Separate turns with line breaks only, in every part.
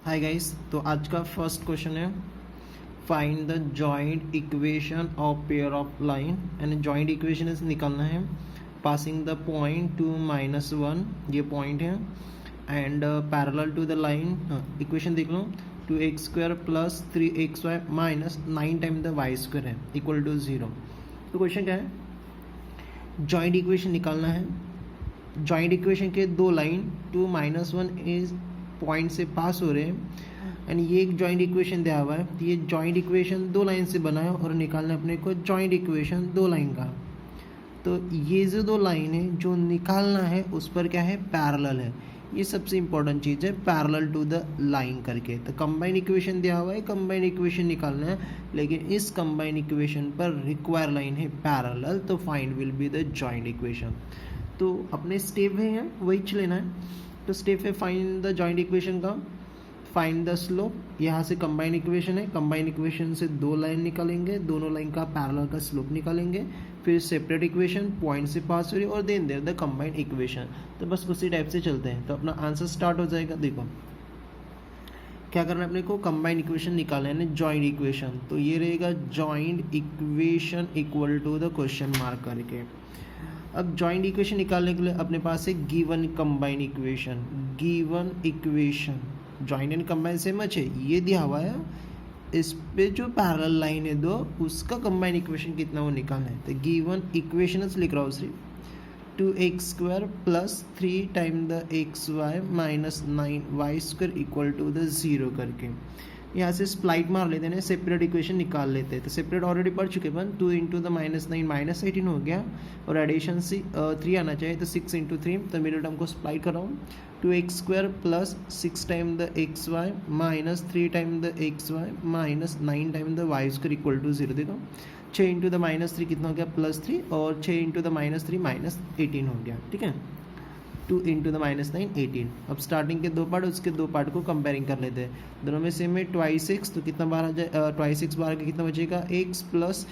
Hi guys, तो आज का फर्स्ट क्वेश्चन है find the joint equation of pair of line and joint equation इस निकालना है पासिंग द पॉइंट टू -1 ये पॉइंट है and parallel to the line equation देख लो 2x² plus 3xy minus 9 time the y² है equal to 0। तो question क्या है, जॉइंट इक्वेशन निकालना है। जॉइंट इक्वेशन के दो लाइन 2 -1 इज पॉइंट से पास हो रहे हैं एंड ये एक जॉइंट इक्वेशन दिया हुआ है। तो ये जॉइंट इक्वेशन दो लाइन से बना है और निकालना है अपने को जॉइंट इक्वेशन दो लाइन का। तो ये जो दो लाइन है जो निकालना है उस पर क्या है, पैरेलल है। ये सबसे इंपॉर्टेंट चीज़ है, पैरेलल टू द लाइन करके। तो कंबाइन इक्वेशन दिया हुआ है, कंबाइन इक्वेशन निकालना है, लेकिन इस कंबाइन इक्वेशन पर रिक्वायर लाइन है पैरेलल, तो find will be the joint equation. तो अपने स्टेप है यहाँ वही लेना है। तो स्टेप है फाइंड द जॉइंट इक्वेशन का, फाइंड द स्लोप। यहाँ से कंबाइन इक्वेशन है, कंबाइन इक्वेशन से दो लाइन निकालेंगे, दोनों लाइन का पैरेलल का स्लोप निकालेंगे, फिर सेपरेट इक्वेशन पॉइंट से पास हो रही है और then there the combine equation. तो बस उसी टाइप से चलते हैं। तो अपना आंसर स्टार्ट हो जाएगा। देखो क्या करना है अपने को, कंबाइन इक्वेशन निकालना है, जॉइंट इक्वेशन। तो ये रहेगा joint equation equal to the question mark करके। अब जॉइंट इक्वेशन निकालने के लिए अपने पास है given combine equation. Given equation joint and combine same है, ये दिया हुआ है। इस पे जो पैरेलल लाइन है दो, उसका कंबाइन इक्वेशन कितना वो निकालना है। तो गिवन इक्वेशन लिख रहा हूँ सिर्फ 2x² plus 3 time the xy minus 9y² equal to the 0 करके। यहाँ से स्प्लाइट मार लेते हैं, सेपरेट इक्वेशन निकाल लेते हैं। तो सेपरेट ऑलरेडी पढ़ चुके हैं, 2 इंटू द -9 -18 हो गया और एडिशन से 3 आना चाहिए, तो 6 इंटू 3। तो मिडिल टर्म को स्प्लाइट कर रहा हूँ, 2x² plus 6 time the xy minus 3 time the xy minus 9 time the y² equal to 0। देखो 6 इंटू द -3 कितना हो गया, +3, और 6 इंटू द -3 -18 हो गया। ठीक है, 2 इंटू द -9 18। अब स्टार्टिंग के दो पार्ट, उसके दो पार्ट को कंपेयरिंग कर लेते हैं। दोनों में सेम है, 2x, तो कितना बार आ जाए, 2x बार के कितना बचेगा, x प्लस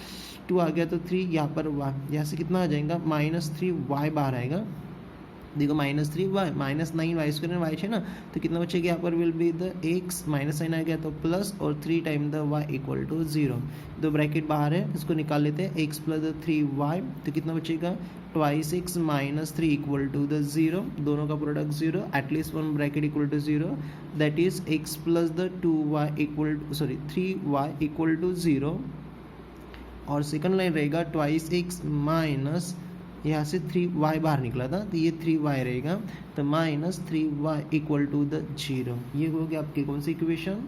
2 आ गया तो 3, यहाँ पर y, यहाँ से कितना आ जाएगा, -3y बाहर आएगा। देखो -3y माइनस 9y² y है ना, तो कितना बचेगा यहाँ पर, विल बी द x -9 आ गया तो प्लस और 3 time the y equal to 0। दो ब्रैकेट बाहर है, इसको निकाल लेते हैं, x प्लस 3y, तो कितना बचेगा, 2x minus 3 equal to the 0। दोनों का product 0, at least one bracket equal to 0, that is x plus the 3y equal to 0। और सेकंड लाइन रहेगा 2x माइनस, यहाँ से 3y बाहर निकला था तो ये 3y रहेगा, तो -3y इक्वल टू द 0। ये हो गया आपकी कौन सी equation,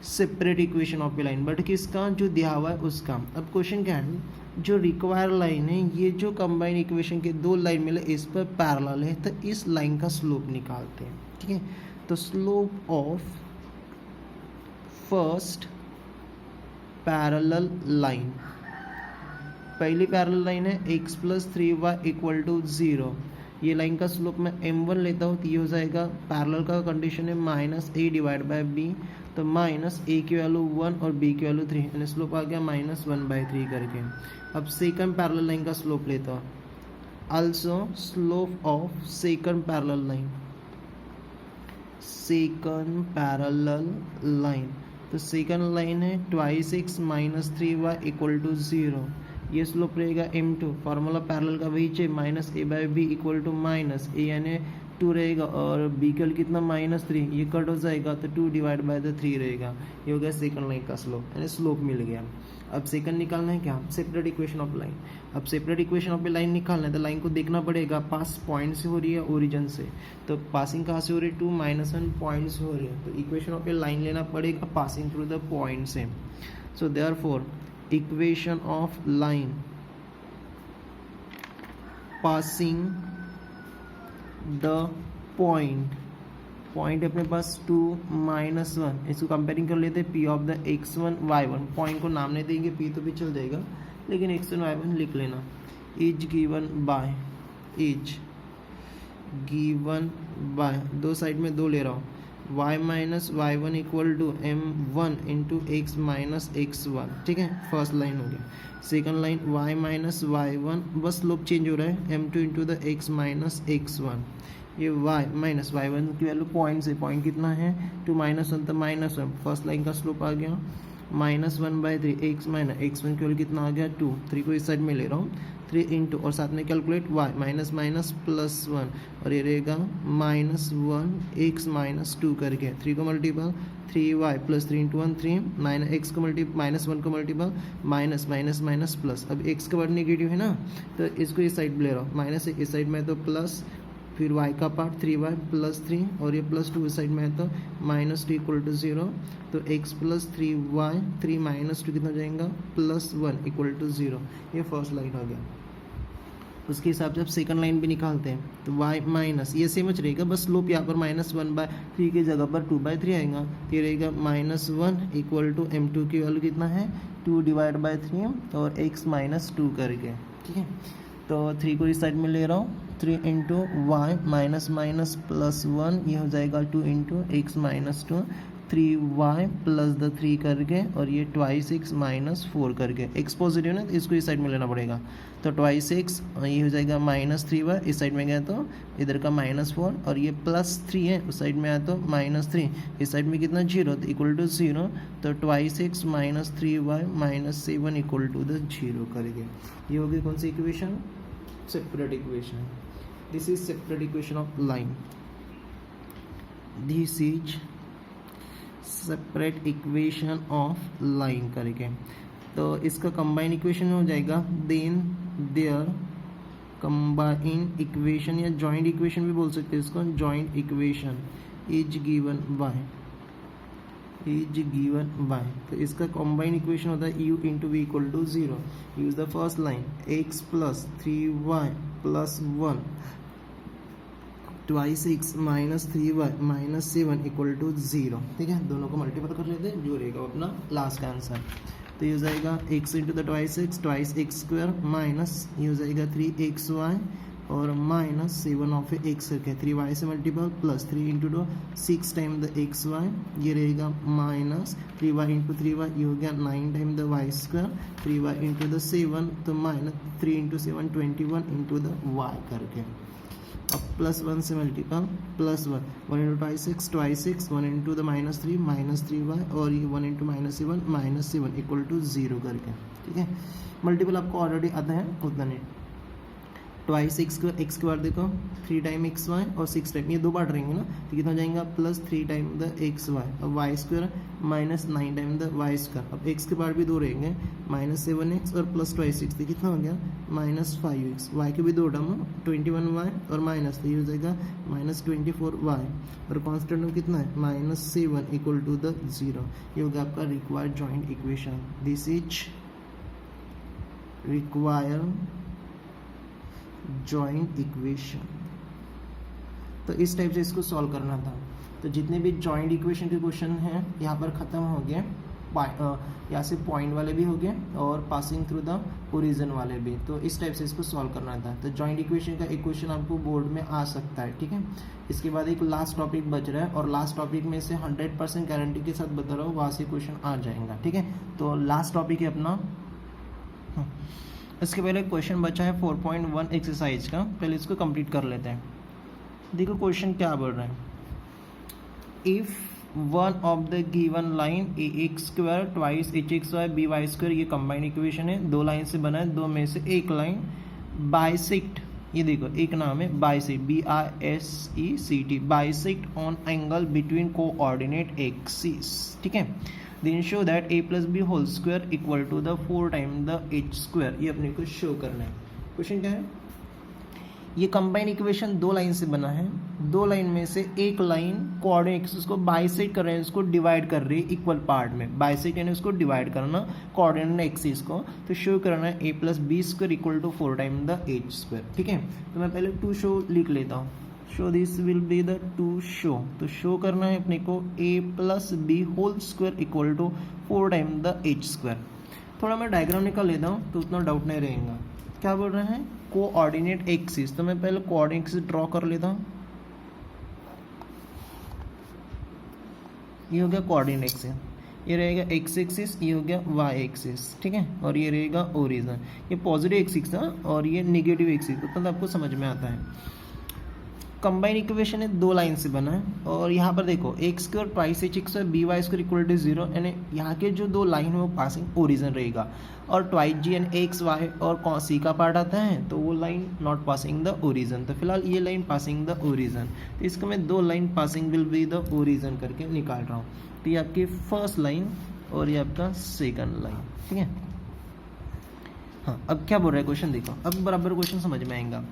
separate equation of a line, but किसका, जो दिया हुआ है उसका। अब क्वेश्चन क्या है, जो रिक्वायर लाइन है, ये जो कंबाइन इक्वेशन के दो लाइन मिले इस पर पैरेलल है, तो इस लाइन का स्लोप निकालते हैं। ठीक है, तो slope of first parallel line, पहली पैरेलल लाइन है x plus 3y equal to 0। ये लाइन का स्लोप मैं m1 लेता हूँ तो ये हो जाएगा, पैरेलल का कंडीशन है -a डिवाइड बाय b, तो -a की वैल्यू 1 और b की वैल्यू 3, यानी स्लोप आ गया -1/3 करके। अब सेकंड पैरेलल लाइन का स्लोप लेता हूँ, also slope of second parallel line, second parallel line, तो सेकंड लाइन है 2x minus 3y equal to 0। ये स्लोप रहेगा m2, फार्मूला पैरेलल का वही चाहिए, -a/b इक्वल टू -a यानी 2 रहेगा और b का कितना -3, ये कट हो जाएगा तो 2 डिवाइड बाय द 3 रहेगा। ये हो गया सेकंड लाइन का स्लोप, यानी स्लोप मिल गया। अब सेकंड निकालना है क्या, सेपरेट इक्वेशन ऑफ लाइन। अब सेपरेट इक्वेशन ऑफ लाइन निकालना है तो लाइन को देखना पड़ेगा, पास पॉइंट से हो रही है ओरिजिन से, तो पासिंग कहाँ से हो रही है, 2 -1 पॉइंट से हो रही है, तो इक्वेशन ऑफ ए लाइन लेना पड़ेगा पासिंग थ्रू द पॉइंट से। So therefore equation of line passing the point है अपने पास 2 -1, इसको कंपेयरिंग कर लेते हैं p of the x1 y1। Point को नाम नहीं देंगे, p तो भी चल जाएगा, लेकिन x1 y1 लिख लेना। इज गिवन बाय दो साइड में दो ले रहा हूँ, y minus y1 equal to m1 into x minus x1। ठीक है, फर्स्ट लाइन हो गया। Second line y minus y1, बस स्लोप चेंज हो रहा है, m2 into the x minus x1। ये y माइनस y1 की वैल्यू पॉइंट से, पॉइंट कितना है 2 -1 तो -1, फर्स्ट लाइन का स्लोप आ गया -1/3 x माइनस x1 की वैल्यू कितना आ गया 2, 3 को इस साइड में ले रहा हूँ 3 इंटू और साथ में calculate y minus minus plus 1 और ये रहेगा -1 x माइनस 2 करके 3 को multiple 3y plus 3 into 1 3 minus x को -1 को multiple minus minus minus plus, अब x का पार्ट नेगेटिव है ना तो इसको इस साइड ले रहा हूँ माइनस इस साइड में तो प्लस, फिर y का पार्ट 3y प्लस 3 और ये प्लस 2 इस साइड में है तो -2 इक्वल टू 0, तो x प्लस 3y 3 माइनस 2 कितना हो जाएगा +1 इक्वल टू 0। ये फर्स्ट लाइन हो गया। उसके हिसाब से अब सेकंड लाइन भी निकालते हैं तो y माइनस ये सेम रहेगा, बस स्लोप यहाँ पर -1/3 की जगह पर 2/3 आएगा, तो ये रहेगा -1 इक्वल टू m2 की वैल्यू कितना है 2/3 और x -2 करके, ठीक है। तो 3 को इस साइड में ले रहा हूँ 3 into y minus minus plus 1, ये हो जाएगा 2 into x minus 2 3y plus the 3 करके और ये ट्वाइस x माइनस 4 करके, x पॉजिटिव ना तो इसको इस साइड में लेना पड़ेगा, तो ट्वाइस x ये हो जाएगा -3y, इस साइड में गया तो इधर का -4 और ये +3 है उस साइड में आया तो -3, इस साइड में कितना 0 तो इक्वल टू 0, तो twice x minus 3y minus 7 equal to the 0 करके। ये होगी कौन सी equation, separate equation. This is separate equation of line, this is separate equation of line करके। तो इसका कंबाइन इक्वेशन हो जाएगा देन देयर कंबाइन इक्वेशन या जॉइंट इक्वेशन भी बोल सकते हैं इसको, joint equation is given by तो इसका कंबाइन इक्वेशन होता है u into V equal to 0, use the first line x plus 3y plus 1 twice x minus 3y minus 7 equal to 0, ठीक है। दोनों को मल्टीपल कर लेते हैं, जो रहेगा अपना लास्ट का आंसर। तो ये हो जाएगा x into the twice x square minus ये हो जाएगा 3xy और माइनस 7 ऑफ x करके 3y से multiple plus 3 into 2 6 time the xy, ये रहेगा माइनस 3y इंटू 3y, ये हो गया 9 time the y square 3y into the 7 तो minus 3 into 7 21 into the y करके, अब +1 से multiple +1 1 into twice x 1 into the -3 -3y और ये 1 इंटू -7 -7 इक्वल टू 0 करके, ठीक है। मल्टीपल आपको ऑलरेडी आता है उतना नहीं, ट्वाइस x के बार देखो 3 टाइम xy और 6 टाइम, ये दो बार रहेंगे ना तो कितना हो जाएगा +3 टाइम द xy और y square -9 time the y square, अब x के बार भी दो रहेंगे -7x और प्लस ट्वाइस x, कितना हो गया -5x, y के भी दो टर्म 21y और माइनस, तो ये हो जाएगा -24y और कॉन्स्टेंट कितना है -7 इक्वल टू द 0। ये हो गया आपका required joint equation, this is required joint equation. तो इस टाइप से इसको सॉल्व करना था। तो जितने भी जॉइंट इक्वेशन के क्वेश्चन हैं यहाँ पर ख़त्म हो गए, यहाँ से पॉइंट वाले भी हो गए और पासिंग थ्रू द ओरिजिन वाले भी। तो इस टाइप से इसको सॉल्व करना था। तो जॉइंट इक्वेशन का एक क्वेश्चन आपको बोर्ड में आ सकता है, ठीक है। इसके बाद एक लास्ट टॉपिक बच रहा है और लास्ट टॉपिक में से 100% गारंटी के साथ बता रहा हूँ वहाँ से क्वेश्चन आ जाएगा, ठीक है। तो लास्ट टॉपिक है अपना, इसके पहले क्वेश्चन बचा है 4.1 एक्सरसाइज का, पहले इसको कंप्लीट कर लेते हैं। देखो क्वेश्चन क्या बोल रहा है, if one of the given line ax square twice hxy by square, ये कंबाइंड इक्वेशन है, दो लाइन से बना है, दो में से एक लाइन बाइसेक्ट, ये देखो एक नाम है bisect BISECT, bisect on angle between coordinate axis, ठीक है। Then show that a plus b whole square equal to the 4 time the h square, ये अपने को शो करना है। क्वेश्चन क्या है, ये कंबाइन इक्वेशन दो लाइन से बना है, दो लाइन में से एक लाइन कोऑर्डिनेट एक्सिस को बाइसेक्ट कर रहे हैं, इसको डिवाइड कर रही है इक्वल पार्ट में, बाइसेक्ट यानी उसको डिवाइड करना कोऑर्डिनेट एक्सिस को, तो शो करना है a plus b square equal to 4 time the h square, ठीक है। तो मैं पहले टू शो लिख लेता हूँ, show this will be the to show, तो शो करना है अपने को a plus b whole square equal to 4 time the h square. थोड़ा मैं डायग्राम निकाल लेता हूँ तो उतना डाउट नहीं रहेगा। क्या बोल रहे हैं, कोऑर्डिनेट एक्सिस, तो मैं पहले कोऑर्डिनेट एक्सिस ड्रॉ कर लेता हूँ। ये हो गया कोऑर्डिनेट एक्सिस, ये रहेगा x एक्सिस, ये हो गया y एक्सिस, ठीक है, और ये रहेगा ओरिजिन। ये पॉजिटिव एक्सिस था और ये नेगेटिव एक्सिस, उतना तो आपको समझ में आता है। कंबाइन इक्वेशन है, दो लाइन से बना है और यहाँ पर देखो x square twice H x b Y square equal to 0 यानी यहाँ के जो दो लाइन है वो पासिंग ओरिजिन रहेगा और twice G N x Y और सी का पार्ट आता है तो वो line not passing the origin. तो फिलहाल ये लाइन पासिंग द ओरिजिन, तो इसको मैं दो line passing will be the origin करके निकाल रहा हूँ। तो ये आपकी फर्स्ट लाइन और ये आपका सेकंड लाइन, ठीक है। हाँ, अब क्या बोल रहा है क्वेश्चन देखो, अब बराबर क्वेश्चन समझ में आएगा।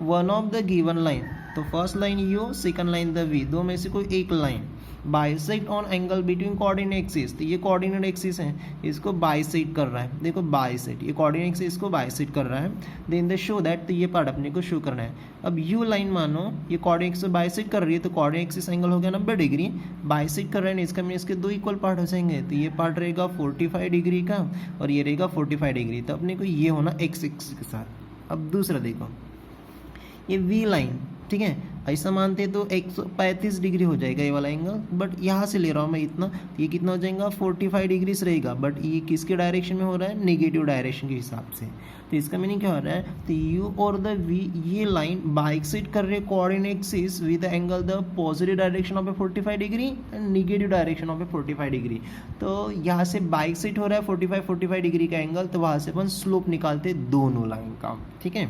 One of the given line, तो first line U, second line the V, दो में से कोई एक line bisect on angle between coordinate axis, तो ये कोऑर्डिनेट एक्सिस है, इसको बाइसेक्ट कर रहा है, देखो बाइसेक्ट, ये कोऑर्डिनेट एक्सिस इसको बाइसेक्ट कर रहा है। देन द शो दैट, तो ये पार्ट अपने को शो करना है। अब यू लाइन मानो ये कोऑर्डिनेट एक्सिस बाइसेक्ट कर रही है तो कोऑर्डिनेट एक्सिस एंगल हो गया 90 डिग्री, बाइसेक्ट कर रहे हैं इसका मीन इसके दो इक्वल पार्ट हो जाएंगे, तो ये पार्ट रहेगा 45 डिग्री का और ये रहेगा 45 डिग्री, तो अपने को ये होना एक्स एक्सिस के साथ। अब दूसरा देखो ये वी लाइन, ठीक है, ऐसा मानते तो 135 डिग्री हो जाएगा ये वाला एंगल, बट यहाँ से ले रहा हूँ मैं इतना, तो ये कितना हो जाएगा 45 डिग्री से रहेगा, बट ये किसके डायरेक्शन में हो रहा है, नेगेटिव डायरेक्शन के हिसाब से। तो इसका मीनिंग क्या हो रहा है, तो यू और द वी ये लाइन बाइसेक्ट कर रहे coordinate axis with angle the positive direction of A 45 degree and negative direction of A 45 degree. तो यहाँ से बाइसेक्ट हो रहा है 45 डिग्री का एंगल, तो वहाँ से अपन स्लोप निकालते दोनों लाइन का, ठीक है।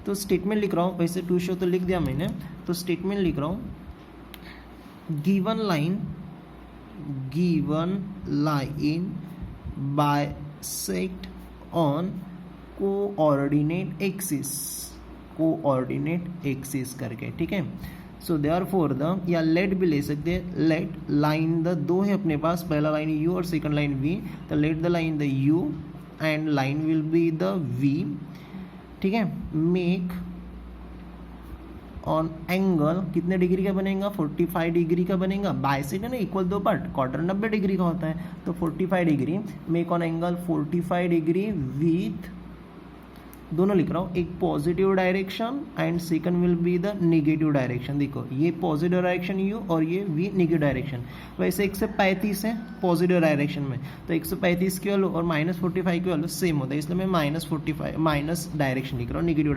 तो स्टेटमेंट लिख रहा हूँ, वैसे टू शो तो लिख दिया मैंने, तो स्टेटमेंट लिख रहा हूँ, given line bisect on coordinate axis करके, ठीक है। सो देयरफॉर द, या लेट भी ले सकते हैं, लेट लाइन द, दो है अपने पास, पहला लाइन यू और सेकंड लाइन वी, तो let the line the u and line will be the v, ठीक है। मेक ऑन एंगल कितने डिग्री का बनेगा, 45 डिग्री का बनेगा, बाइसेक्ट है ना, इक्वल दो पार्ट, क्वार्टर 90 डिग्री का होता है, तो 45 degree, make on angle 45 degree with, दोनों लिख रहा हूँ, एक positive direction and second will be the negative direction. देखो ये पॉजिटिव डायरेक्शन यू और ये वी नेगेटिव डायरेक्शन, वैसे 135 है पॉजिटिव डायरेक्शन में, तो 135 की वैल्यू और -45 की वैल्यू सेम होता है, इसलिए मैं -45 माइनस डायरेक्शन लिख रहा हूँ, negative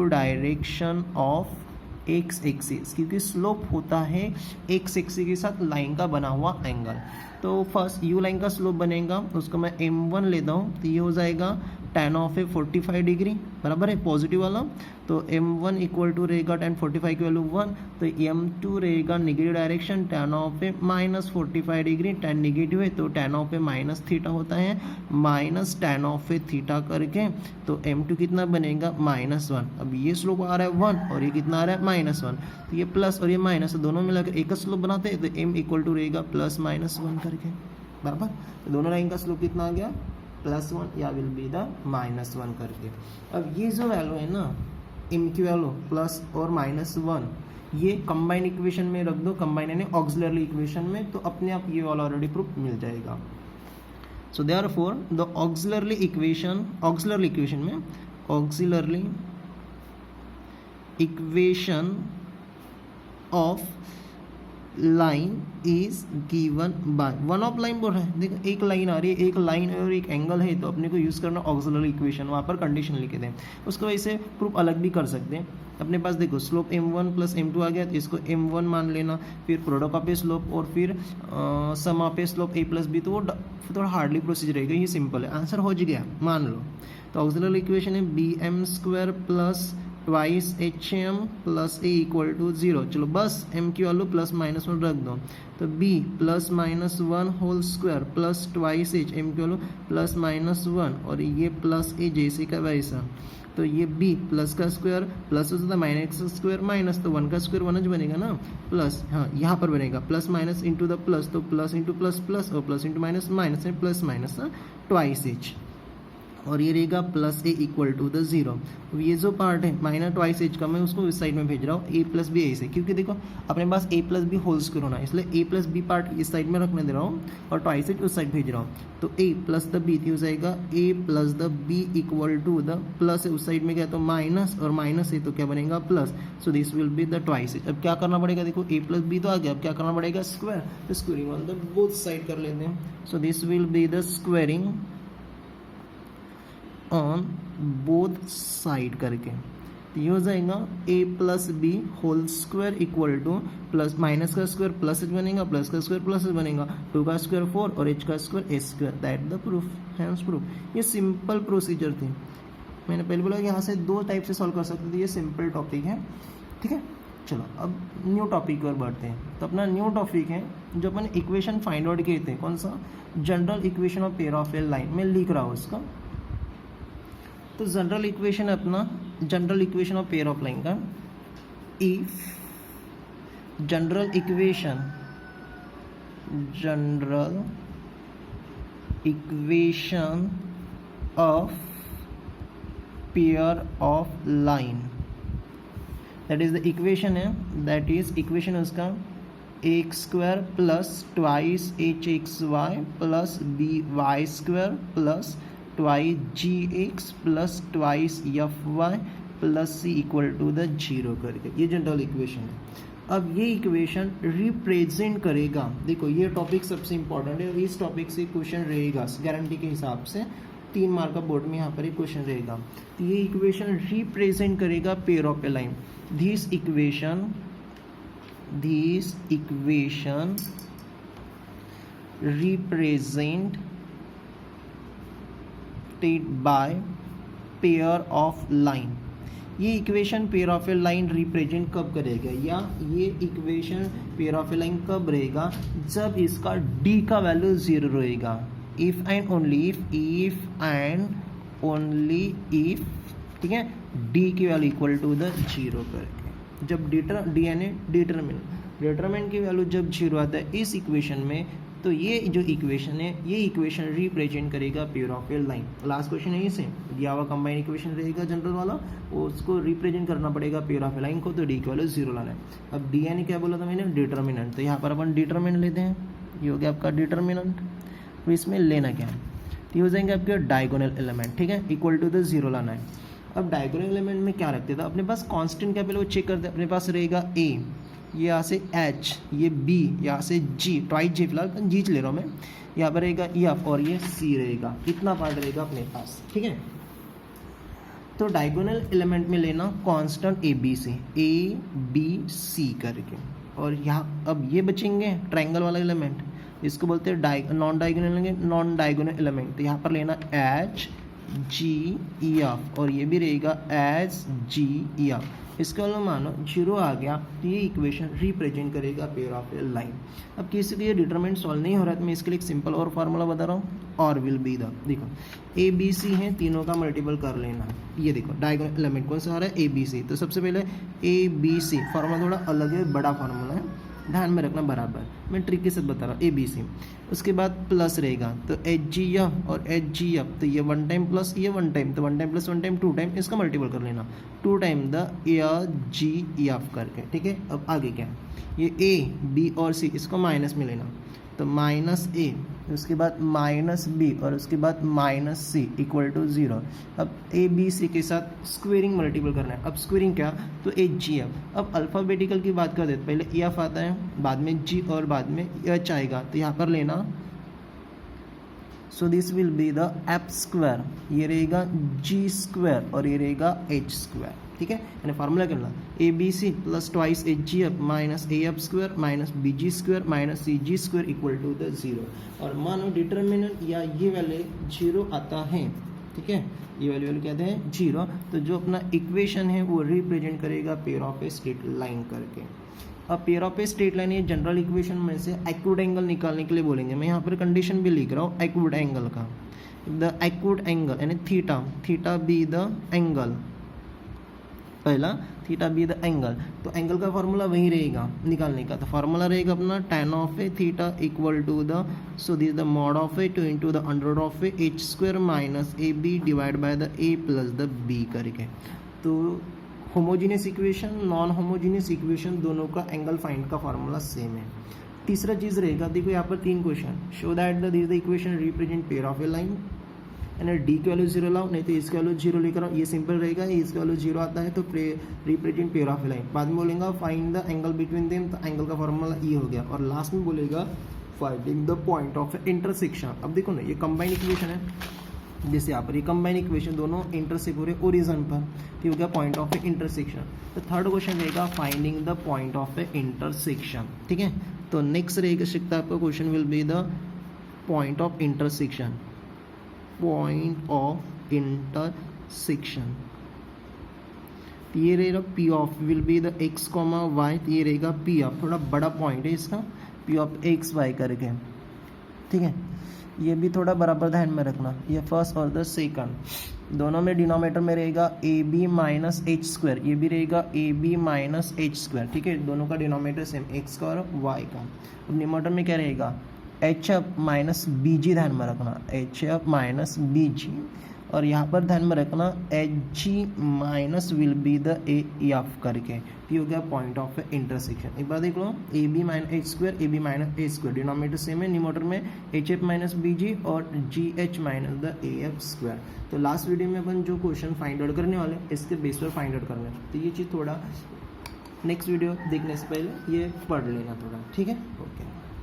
direction of x axis, क्योंकि स्लोप होता है एक्स एक्सिस के साथ लाइन का बना हुआ एंगल। तो फर्स्ट यू लाइन का स्लोप बनेगा, उसको मैं m1 लेता हूँ, तो ये हो जाएगा tan ऑफ ए 45 डिग्री, बराबर है पॉजिटिव वाला, तो m1 इक्वल टू रहेगा tan 45 की वैल्यू 1, तो m2 रहेगा negative direction tan of A -45 degree, tan negative है तो tan of A minus theta होता है, minus tan of a theta करके, तो m2 कितना बनेगा -1। अब ये स्लोप आ रहा है 1 और ये कितना आ रहा है -1, तो ये प्लस और ये माइनस दोनों मिलाकर एक स्लोप बनाते हैं, तो m इक्वल टू रहेगा +-1 करके, बराबर। तो दोनों लाइन का स्लोप कितना आ गया, +1 या विल बी द -1 करके। अब ये जो वैल्यू है ना m की वैल्यू प्लस और -1, ये कंबाइन इक्वेशन में रख दो, कंबाइन यानी ऑक्सिलरी इक्वेशन में, तो अपने आप ये वाला ऑलरेडी प्रूफ मिल जाएगा। So therefore the auxiliary equation of line is given bye, one of line बोल रहा है, देखो एक लाइन आ रही है, एक लाइन और एक एंगल है, तो अपने को यूज़ करना ऑक्सिलरी इक्वेशन, वहाँ पर कंडीशन लिखे दें, उसको वैसे प्रूफ अलग भी कर सकते हैं। अपने पास देखो स्लोप m1 प्लस m2 आ गया, तो इसको m1 मान लेना, फिर प्रोडक्ट ऑफ ए स्लोप और फिर sum of a slope a plus B, तो वो थोड़ा हार्डली प्रोसीजर रहेगा, ये सिंपल है, आंसर हो गया मान लो। तो ऑक्सिलरी इक्वेशन है bm² plus twice HM plus a equal to 0, चलो बस m की वैल्यू +-1 रख दो, तो b +-1 whole square plus twice h, m की वैल्यू +-1 और ये प्लस ए जैसे का वैसा, तो ये b प्लस का स्क्वायर प्लस हो जाता है माइनस का स्क्वायर माइनस, तो 1 का स्क्वायर 1 बनेगा ना, प्लस, हाँ यहाँ पर बनेगा plus minus into the plus, तो प्लस इंटू प्लस प्लस और प्लस इंटू माइनस माइनस है, प्लस माइनस ट्वाइस h, और ये रहेगा plus a equal to the 0। अब ये जो पार्ट है माइनस ट्वाइस एच का, मैं उसको इस साइड में भेज रहा हूँ, ए प्लस बी ऐसे, क्योंकि देखो अपने पास ए प्लस बी होल स्क्वायर होना है, इसलिए ए प्लस बी पार्ट इस साइड में रखने दे रहा हूँ और ट्वाइस एच उस साइड भेज रहा हूँ, तो ए प्लस द बी हो जाएगा A plus the B equal to the plus है उस साइड में क्या, तो माइनस और माइनस है तो क्या बनेगा plus, so this will be the twice H. अब क्या करना पड़ेगा, देखो ए प्लस बी तो आ गया, अब क्या करना पड़ेगा, स्क्वायर, तो squaring on the both side कर लेते हैं, so this will be the squaring on both side करके, तो ये हो जाएगा a plus b whole square equal to plus minus का स्क्वायर प्लस एच बनेगा, प्लस का स्क्वायर प्लस एच बनेगा, 2 का स्क्वायर 4 और h का square h square, that the proof, hence proof. ये सिंपल प्रोसीजर थी। मैंने पहले बोला यहाँ से 2 टाइप से सॉल्व कर सकते थे, ये सिंपल टॉपिक है, ठीक है। चलो अब न्यू टॉपिक पर बढ़ते हैं। तो अपना न्यू टॉपिक है जो अपन इक्वेशन फाइंड आउट किए थे, कौन सा, general equation of pair of a line. मैं लिख रहा हूँ उसका। तो जनरल इक्वेशन अपना, general equation of pair of line का, if general equation of pair of line, that is the equation है, दैट इज इक्वेशन उसका X square plus twice H X Y plus B Y square plus twice G X plus twice F Y plus C equal to the 0 करके, ये general equation है। अब ये equation represent करेगा, देखो ये topic सबसे इंपॉर्टेंट है, इस टॉपिक से क्वेश्चन रहेगा गारंटी के हिसाब से, 3 मार्क का बोर्ड में यहाँ पर एक क्वेश्चन रहेगा। तो ये इक्वेशन रिप्रेजेंट करेगा pair of a line. This equation represented by pair of line. ये equation pair of a line represent कब करेगा, या ये equation pair of a line कब रहेगा, जब इसका d का वैल्यू 0 रहेगा। इफ एंड ओनली इफ, ठीक है, d की वैल्यू इक्वल टू द 0 करके, जब डिटरमिनेंट की वैल्यू जब 0 आता है इस इक्वेशन में, तो ये जो इक्वेशन है, ये इक्वेशन रिप्रेजेंट करेगा pair of a line. Last question है इसे दिया हुआ कंबाइन इक्वेशन रहेगा जनरल वाला, उसको रिप्रेजेंट करना पड़ेगा पेयर ऑफ ए लाइन को, तो डी की वैल्यू 0 लाना है। अब डी यानी क्या बोला था मैंने, डिटरमिनेंट, तो यहाँ पर अपन डिटरमिनेंट लेते हैं, ये हो गया आपका डिटरमिनेंट। तो इसमें लेना क्या है, ये हो जाएंगे आपके डायगोनल एलिमेंट, ठीक है, इक्वल टू द 0 लाना है। अब डायगोनल एलिमेंट में क्या रखते थे अपने पास, कांस्टेंट क्या पहले वो चेक करते हैं, अपने पास रहेगा a, ये यहाँ से h, ये b, यहाँ से g, ट्वाइस g, फिलहाल g ले रहा हूँ मैं, यहाँ पर रहेगा f और ये c रहेगा, इतना पार्ट रहेगा अपने पास, ठीक है। तो डायगोनल एलिमेंट में लेना कांस्टेंट a b c करके, और यहाँ अब ये बचेंगे ट्रायंगल वाला एलिमेंट, इसको बोलते हैं नॉन डायगोनल एलिमेंट। तो यहाँ पर लेना h g f और ये भी रहेगा h g f, इसका वाला मानो 0 आ गया, तो ये इक्वेशन रिप्रेजेंट करेगा पेयर ऑफ ए लाइन। अब किसी को ये डिटरमिनेंट सॉल्व नहीं हो रहा है, तो मैं इसके लिए एक सिंपल और फार्मूला बता रहा हूँ, और विल बी द, देखो ए बी सी है, तीनों का मल्टीपल कर लेना। ये देखो डायगोनल एलिमेंट कौन सा आ रहा है, ए बी सी। तो सबसे पहले ए बी सी, फार्मूला थोड़ा अलग है, बड़ा फार्मूला है, ध्यान में रखना बराबर, मैं ट्रिक के साथ बता रहा हूँ, ए बी सी। उसके बाद प्लस रहेगा, तो एच जी एफ और एच जी एफ, तो ये 1 टाइम प्लस ये 1 टाइम, तो 1 टाइम प्लस 1 टाइम 2 टाइम, इसका मल्टीपल कर लेना, 2 time the a g f करके, ठीक है। अब आगे क्या है, ये ए बी और सी, इसको माइनस में लेना, तो माइनस ए, उसके बाद माइनस बी और उसके बाद माइनस सी इक्वल टू 0। अब ए बी सी के साथ स्क्वेयरिंग मल्टीपल करना है। अब स्क्वेयरिंग क्या, तो एच जी एफ। अब अल्फ़ाबेटिकल की बात कर देते, पहले एफ आता है, बाद में जी और बाद में एच आएगा, तो यहाँ पर लेना, सो this will be the F square, ये रहेगा जी स्क्वायर और ये रहेगा एच स्क्वायर, ठीक है। यानी फार्मूला करना, a b c plus twice h g f minus a F square minus B g square minus c g square equal to the 0। और मानो डिटरमिनेंट या ये वैल्यू 0 आता है, ठीक है, ये वैल्यू कहते हैं 0, तो जो अपना इक्वेशन है वो रिप्रेजेंट करेगा pair of a straight line करके। अब pair of a straight line, ये जनरल इक्वेशन में से एक्यूट एंगल निकालने के लिए बोलेंगे। मैं यहाँ पर कंडीशन भी लिख रहा हूँ एक्यूट एंगल का, द एक्यूट एंगल यानी थीटा बी द एंगल, पहला थीटा बी द एंगल, तो एंगल का फार्मूला वही रहेगा निकालने का, तो फार्मूला रहेगा अपना tan of a theta equal to the, so this the mod of a 2 into the under of a h square minus a b divide by the a plus the b करके। तो homogeneous equation, non homogeneous equation, दोनों का angle find का formula same है। तीसरा चीज़ रहेगा, देखो यहाँ पर 3 question, show that the this the equation represent pair of a line, यानी डी की वैल्यू 0 लाओ, नहीं तो इसकी वैल्यू 0 लेकर आओ, ये सिंपल रहेगा, इसकी वैल्यू 0 आता है तो represent pair of a line. बाद में बोलेगा find the angle between them, तो एंगल का फार्मूला ये हो गया, और लास्ट में बोलेगा finding the point of intersection. अब देखो ना, ये कंबाइंड इक्वेशन है, जैसे यहाँ पर ये कंबाइन इक्वेशन दोनों इंटरसेक्ट हो रहे ओरिजन पर, तो हो गया पॉइंट ऑफ ए इंटरसेक्शन। तो थर्ड क्वेश्चन रहेगा finding the point of a intersection. ठीक है, तो नेक्स्ट रहेगा सकता है आपका question will be the point of intersection, point of intersection. ये रहेगा p of will be the x comma y, ये रहेगा पी ऑफ, थोड़ा बड़ा पॉइंट है इसका, पी ऑफ एक्स वाई करके। ठीक है, ये भी थोड़ा बराबर ध्यान में रखना, ये फर्स्ट और द सेकंड दोनों में डिनोमिनेटर में रहेगा a B minus H square, ये भी रहेगा a B minus H square. ठीक है, दोनों का डिनोमिनेटर सेम एक्स का और वाई का। अब न्यूमरेटर में क्या रहेगा एच एफ माइनस बी जी, ध्यान में रखना H F minus B G, और यहाँ पर ध्यान में रखना H G minus will be the A F करके। ये हो गया पॉइंट ऑफ इंटरसेक्शन। एक बार देख लो A B minus H square, A B minus A square, denominator same है, न्यूमरेटर में H F minus B G और G H minus the A F square. तो लास्ट वीडियो में अपन जो क्वेश्चन फाइंड आउट करने वाले इसके बेस पर फाइंड आउट करना है, तो ये चीज़ थोड़ा नेक्स्ट वीडियो देखने से पहले ये पढ़ लेना थोड़ा। ठीक है, ओके।